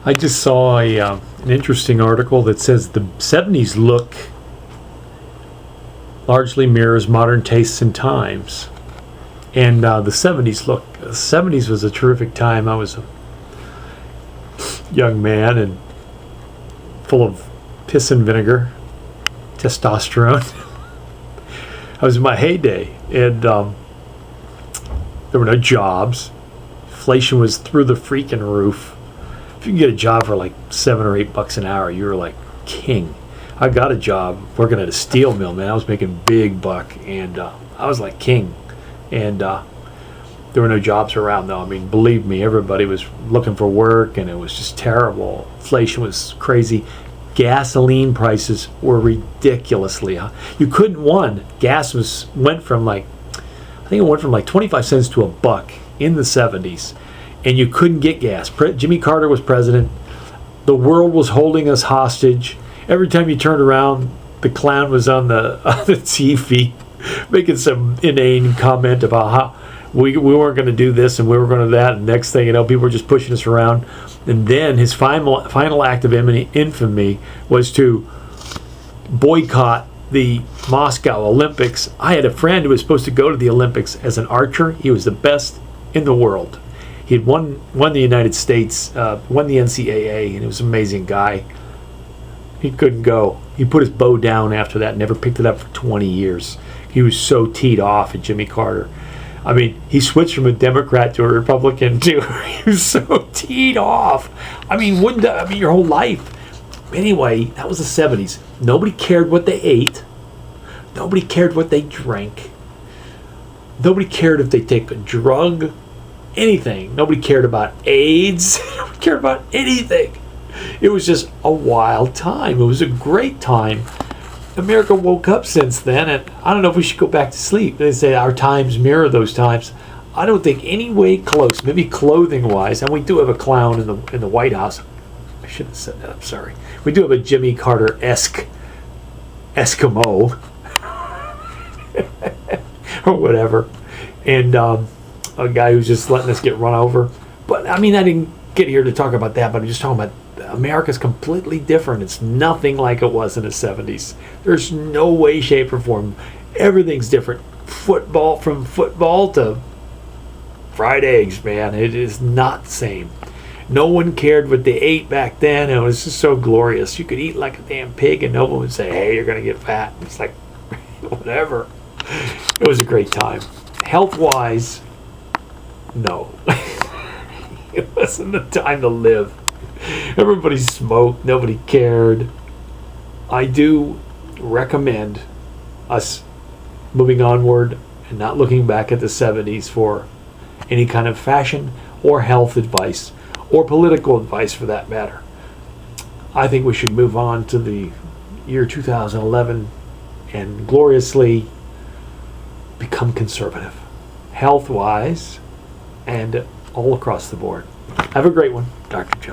I just saw an interesting article that says the 70s look largely mirrors modern tastes and times. And the 70s was a terrific time. I was a young man and full of piss and vinegar, testosterone. I was in my heyday, and there were no jobs. Inflation was through the freaking roof. If you can get a job for like $7 or $8 an hour, you were like king. I got a job working at a steel mill, man. I was making big buck, and I was like king. And there were no jobs around, though. I mean, believe me, everybody was looking for work, and it was just terrible. Inflation was crazy. Gasoline prices were ridiculously high. You couldn't gas went from like, I think it went from like 25 cents to $1 in the 70s, and you couldn't get gas. Jimmy Carter was president. The world was holding us hostage. Every time you turned around, the clown was on the TV making some inane comment about how we weren't going to do this and we were going to that, and next thing you know, people were just pushing us around. And then his final act of infamy was to boycott the Moscow Olympics. I had a friend who was supposed to go to the Olympics as an archer. He was the best in the world. He had won the United States, won the NCAA, and he was an amazing guy. He couldn't go. He put his bow down after that, never picked it up for 20 years. He was so teed off at Jimmy Carter. I mean, he switched from a Democrat to a Republican too. He was so teed off. I mean, your whole life. Anyway, that was the 70s. Nobody cared what they ate. Nobody cared what they drank. Nobody cared if they take a drug, anything. Nobody cared about AIDS. Nobody cared about anything. It was just a wild time. It was a great time. America woke up since then, and I don't know if we should go back to sleep. They say our times mirror those times. I don't think any way close. Maybe clothing-wise, and we do have a clown in the White House. I should have said that. I'm sorry. We do have a Jimmy Carter-esque Eskimo or whatever, and a guy who's just letting us get run over. But I mean, I didn't get here to talk about that. But I'm just talking about America's completely different. It's nothing like it was in the 70s. There's no way, shape, or form. Everything's different. From football to fried eggs, man. It is not the same. No one cared what they ate back then. It was just so glorious. You could eat like a damn pig and no one would say, hey, you're going to get fat. It's like, whatever. It was a great time. Health-wise, no. It wasn't the time to live. Everybody smoked. Nobody cared. I do recommend us moving onward and not looking back at the 70s for any kind of fashion or health advice or political advice for that matter. I think we should move on to the year 2011 and gloriously become conservative, health-wise and all across the board. Have a great one. Dr. Joe.